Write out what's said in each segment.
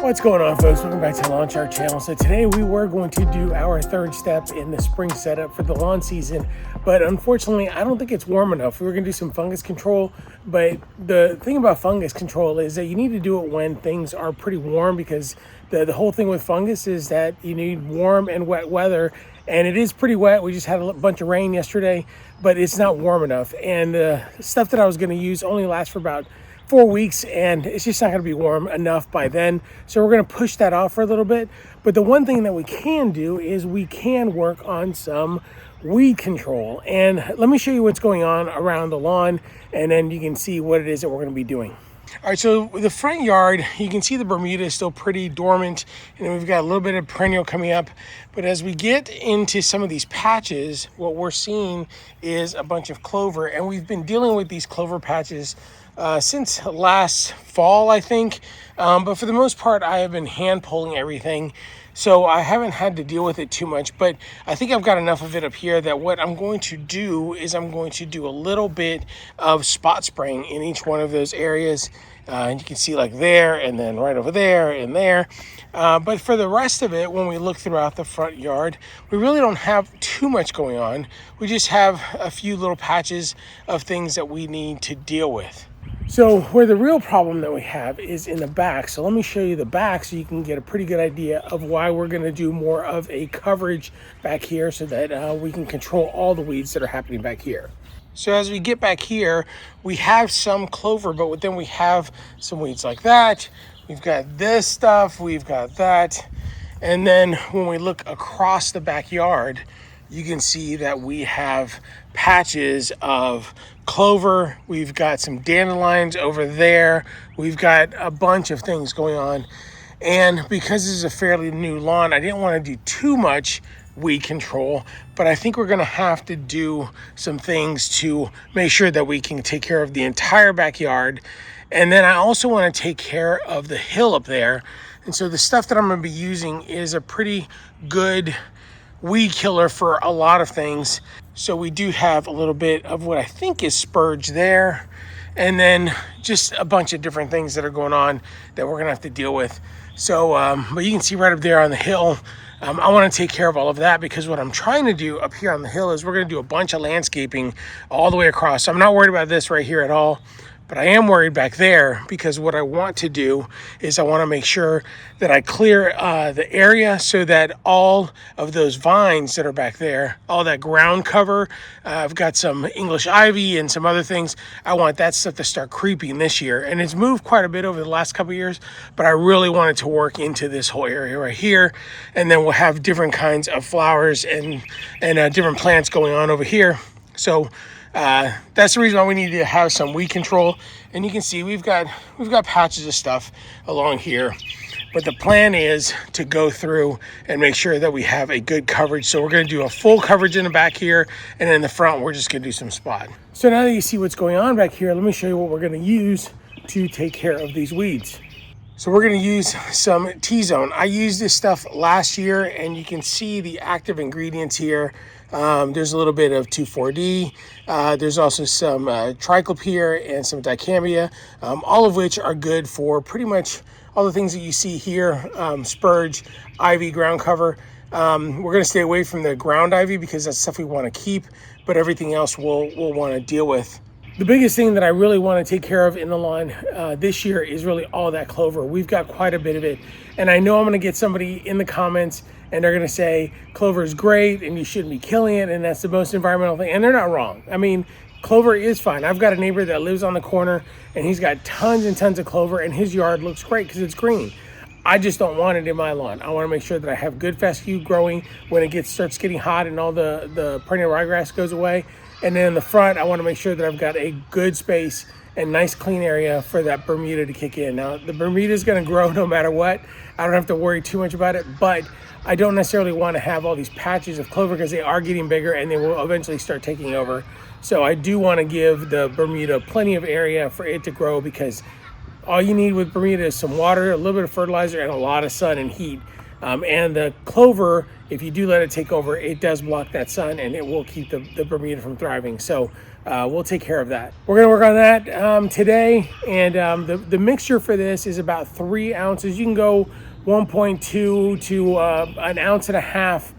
What's going on, folks? Welcome back to Lawn Chart Channel. So today we were going to do our third step in the spring setup for the lawn season, but unfortunately I don't think it's warm enough. We were going to do some fungus control, but the thing about fungus control is that you need to do it when things are pretty warm, because the whole thing with fungus is that you need warm and wet weather, and it is pretty wet. We just had a bunch of rain yesterday, but it's not warm enough, and the stuff that I was going to use only lasts for about 4 weeks, and it's just not going to be warm enough by then. So we're going to push that off for a little bit. But the one thing that we can do is we can work on some weed control. And let me show you what's going on around the lawn, and then you can see what it is that we're going to be doing. All right, so the front yard, you can see the Bermuda is still pretty dormant, and we've got a little bit of perennial coming up. But as we get into some of these patches, what we're seeing is a bunch of clover, and we've been dealing with these clover patches since last fall, I think. But for the most part, I have been hand pulling everything, so I haven't had to deal with it too much. But I think I've got enough of it up here that what I'm going to do is I'm going to do a little bit of spot spraying in each one of those areas. And you can see like there, and then right over there, and there. But for the rest of it, when we look throughout the front yard, we really don't have too much going on. We just have a few little patches of things that we need to deal with. So where the real problem that we have is in the back. So let me show you the back so you can get a pretty good idea of why we're going to do more of a coverage back here, so that we can control all the weeds that are happening back here. So as we get back here, we have some clover, but then we have some weeds like that. We've got this stuff, we've got that. And then when we look across the backyard, you can see that we have patches of clover. We've got some dandelions over there. We've got a bunch of things going on. And because this is a fairly new lawn, I didn't want to do too much weed control, but I think we're going to have to do some things to make sure that we can take care of the entire backyard. And then I also want to take care of the hill up there. And so the stuff that I'm going to be using is a pretty good weed killer for a lot of things. So we do have a little bit of what I think is spurge there, and then just a bunch of different things that are going on that we're gonna have to deal with. So but you can see right up there on the hill, I want to take care of all of that, because what I'm trying to do up here on the hill is we're going to do a bunch of landscaping all the way across. So I'm not worried about this right here at all, but I am worried back there, because what I want to do is I want to make sure that I clear the area so that all of those vines that are back there, all that ground cover, I've got some English ivy and some other things. I want that stuff to start creeping this year. And it's moved quite a bit over the last couple of years, but I really wanted to work into this whole area right here. And then we'll have different kinds of flowers and different plants going on over here. So that's the reason why we need to have some weed control. And you can see we've got patches of stuff along here, but the plan is to go through and make sure that we have a good coverage. So we're going to do a full coverage in the back here, and in the front we're just going to do some spot. So now that you see what's going on back here, let me show you what we're going to use to take care of these weeds. So we're going to use some TZone. I used this stuff last year, and you can see the active ingredients here. There's a little bit of 2,4-D. There's also some triclopyr and some dicambia, all of which are good for pretty much all the things that you see here. Spurge, ivy, ground cover. We're going to stay away from the ground ivy because that's stuff we want to keep, but everything else we'll want to deal with. The biggest thing that I really want to take care of in the lawn this year is really all that clover. We've got quite a bit of it, and I know I'm going to get somebody in the comments and they're going to say clover is great and you shouldn't be killing it, and that's the most environmental thing, and they're not wrong. I mean, clover is fine. I've got a neighbor that lives on the corner, and he's got tons and tons of clover, and his yard looks great because it's green. I just don't want it in my lawn. I want to make sure that I have good fescue growing when it starts getting hot and all the perennial ryegrass goes away. And then in the front, I want to make sure that I've got a good space and nice clean area for that Bermuda to kick in. Now, the Bermuda is going to grow no matter what. I don't have to worry too much about it, but I don't necessarily want to have all these patches of clover because they are getting bigger and they will eventually start taking over. So I do want to give the Bermuda plenty of area for it to grow, because all you need with Bermuda is some water, a little bit of fertilizer, and a lot of sun and heat. And the Clover, if you do let it take over, it does block that sun and it will keep the Bermuda from thriving. So we'll take care of that. We're gonna work on that today. And the mixture for this is about 3 ounces. You can go 1.2 to an ounce and a half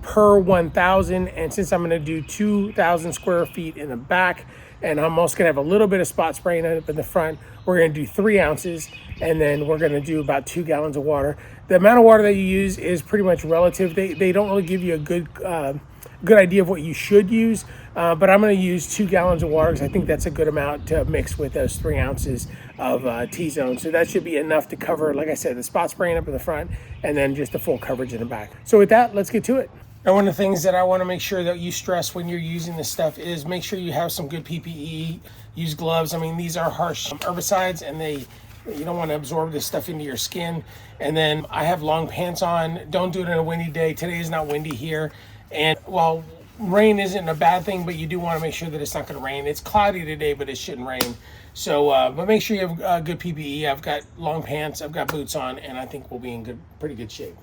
per 1,000. And since I'm gonna do 2,000 square feet in the back, and I'm also gonna have a little bit of spot spraying up in the front, we're gonna do 3 ounces, and then we're gonna do about 2 gallons of water. The amount of water that you use is pretty much relative. They don't really give you a good idea of what you should use, but I'm gonna use 2 gallons of water because I think that's a good amount to mix with those 3 ounces of TZone. So that should be enough to cover, like I said, the spot spraying up in the front and then just the full coverage in the back. So with that, let's get to it. And one of the things that I want to make sure that you stress when you're using this stuff is make sure you have some good PPE, use gloves. I mean, these are harsh herbicides and you don't want to absorb this stuff into your skin. And then I have long pants on. Don't do it on a windy day. Today is not windy here. And while rain isn't a bad thing, but you do want to make sure that it's not going to rain. It's cloudy today, but it shouldn't rain. So, but make sure you have good PPE. I've got long pants, I've got boots on, and I think we'll be in pretty good shape.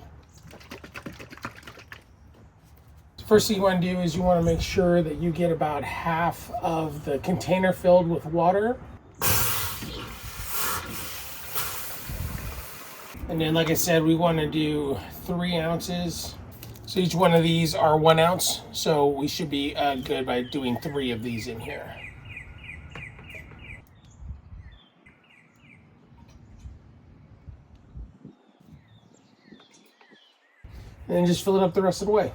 First thing you want to do is you want to make sure that you get about half of the container filled with water. And then, like I said, we want to do 3 ounces. So each one of these are 1 ounce. So we should be good by doing 3 of these in here. And then just fill it up the rest of the way.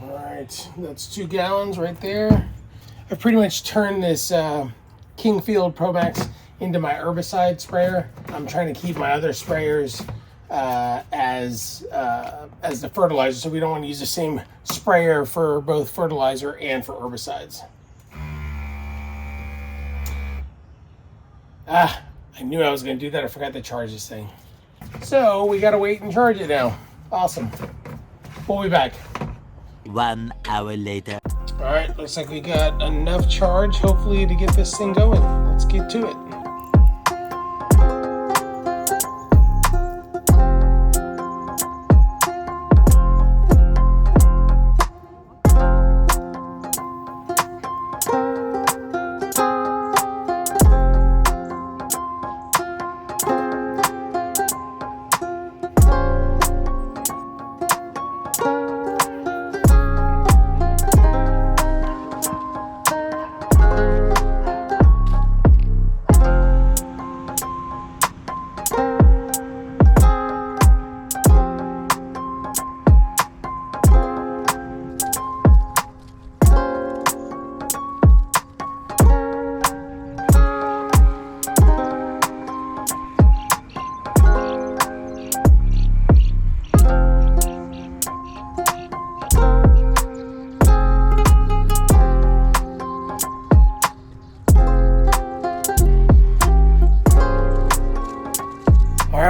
All right, that's 2 gallons right there. I've pretty much turned this Kingfield Pro Max into my herbicide sprayer. I'm trying to keep my other sprayers as the fertilizer, so we don't want to use the same sprayer for both fertilizer and for herbicides. I knew I was going to do that. I forgot to charge this thing. So we got to wait and charge it now. Awesome. We'll be back. 1 hour later. All right, looks like we got enough charge, hopefully, to get this thing going. Let's get to it.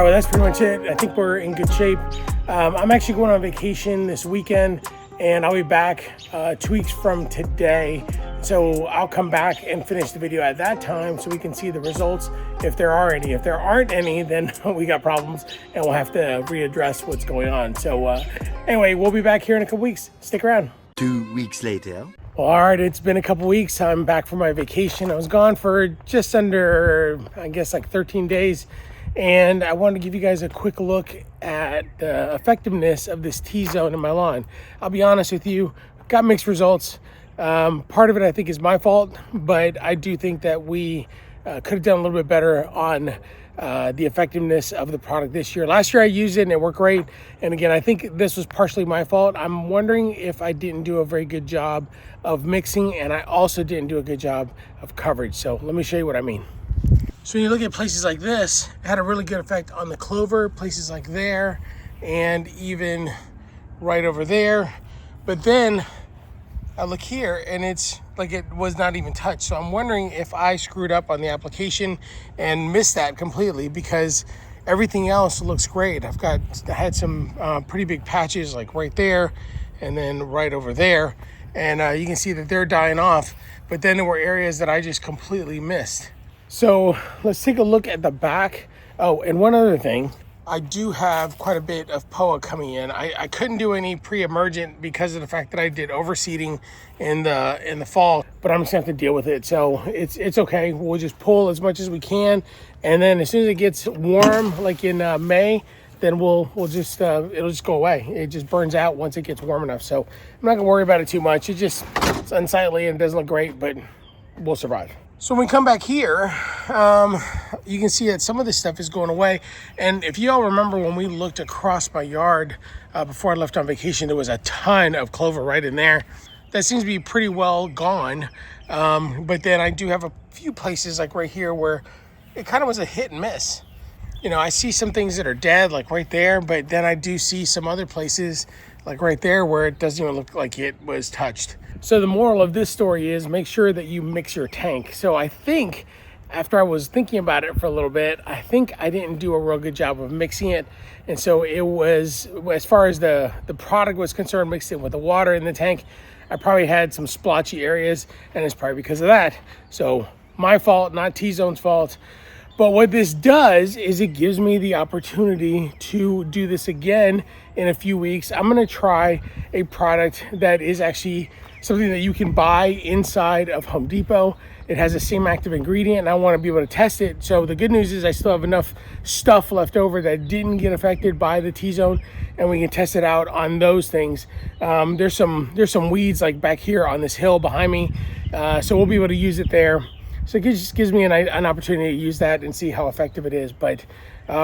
Well, that's pretty much it. I think we're in good shape. I'm actually going on vacation this weekend, and I'll be back 2 weeks from today. So I'll come back and finish the video at that time so we can see the results if there are any. If there aren't any, then we got problems and we'll have to readdress what's going on. So anyway, we'll be back here in a couple weeks. Stick around. 2 weeks later. All right, it's been a couple weeks. I'm back from my vacation. I was gone for just under, I guess, like 13 days. And I wanted to give you guys a quick look at the effectiveness of this TZone in my lawn. I'll be honest with you, got mixed results. Part of it I think is my fault, but I do think that we could have done a little bit better on the effectiveness of the product this year. Last year I used it and it worked great. And again, I think this was partially my fault. I'm wondering if I didn't do a very good job of mixing, and I also didn't do a good job of coverage. So let me show you what I mean. So when you look at places like this, it had a really good effect on the clover, places like there, and even right over there. But then I look here and it's like it was not even touched. So I'm wondering if I screwed up on the application and missed that completely, because everything else looks great. I had some pretty big patches like right there and then right over there. And you can see that they're dying off, but then there were areas that I just completely missed. So let's take a look at the back. Oh, and one other thing, I do have quite a bit of POA coming in. I couldn't do any pre-emergent because of the fact that I did overseeding in the fall, but I'm just gonna have to deal with it. So it's okay. We'll just pull as much as we can, and then as soon as it gets warm, like in May, then we'll just it'll just go away. It just burns out once it gets warm enough. So I'm not gonna worry about it too much. It's unsightly and it doesn't look great, but we'll survive. So when we come back here, you can see that some of this stuff is going away. And if you all remember when we looked across my yard before I left on vacation, there was a ton of clover right in there. That seems to be pretty well gone. But then I do have a few places like right here where it kind of was a hit and miss. You know, I see some things that are dead, like right there, but then I do see some other places like right there where it doesn't even look like it was touched. So the moral of this story is make sure that you mix your tank. So I think after I was thinking about it for a little bit, I think I didn't do a real good job of mixing it. And so it was, as far as the product was concerned, mixed in with the water in the tank, I probably had some splotchy areas, and it's probably because of that. So my fault, not TZone's fault. But what this does is it gives me the opportunity to do this again in a few weeks. I'm gonna try a product that is actually something that you can buy inside of Home Depot. It has the same active ingredient, and I wanna be able to test it. So the good news is I still have enough stuff left over that didn't get affected by the TZone, and we can test it out on those things. There's some weeds like back here on this hill behind me, so we'll be able to use it there. So it just gives me an opportunity to use that and see how effective it is. But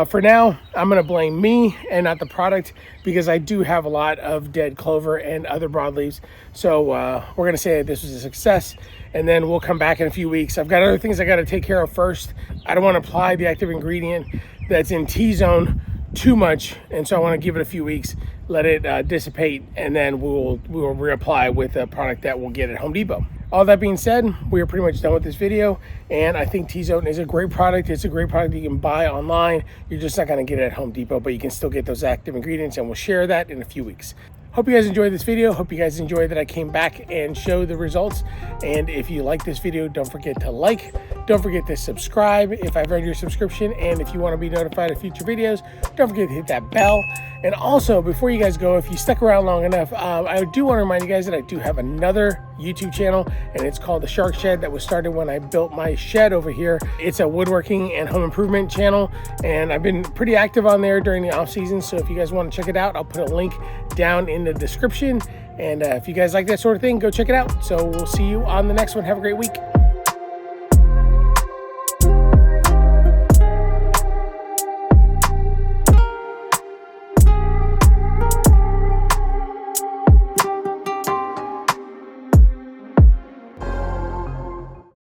for now, I'm gonna blame me and not the product, because I do have a lot of dead clover and other broadleaves. So we're gonna say that this was a success, and then we'll come back in a few weeks. I've got other things I gotta take care of first. I don't wanna apply the active ingredient that's in TZone too much, and so I wanna give it a few weeks, let it dissipate, and then we will reapply with a product that we'll get at Home Depot. All that being said, we are pretty much done with this video, and I think TZone is a great product. It's a great product you can buy online. You're just not gonna get it at Home Depot, but you can still get those active ingredients, and we'll share that in a few weeks. Hope you guys enjoyed this video. Hope you guys enjoyed that I came back and showed the results. And if you like this video, don't forget to like, don't forget to subscribe if I've earned your subscription. And if you want to be notified of future videos, don't forget to hit that bell. And also, before you guys go, if you stuck around long enough, I do want to remind you guys that I do have another YouTube channel, and it's called The Shark Shed. That was started when I built my shed over here. It's a woodworking and home improvement channel, and I've been pretty active on there during the off season. So if you guys want to check it out, I'll put a link down in the description. And if you guys like that sort of thing, go check it out. So we'll see you on the next one. Have a great week.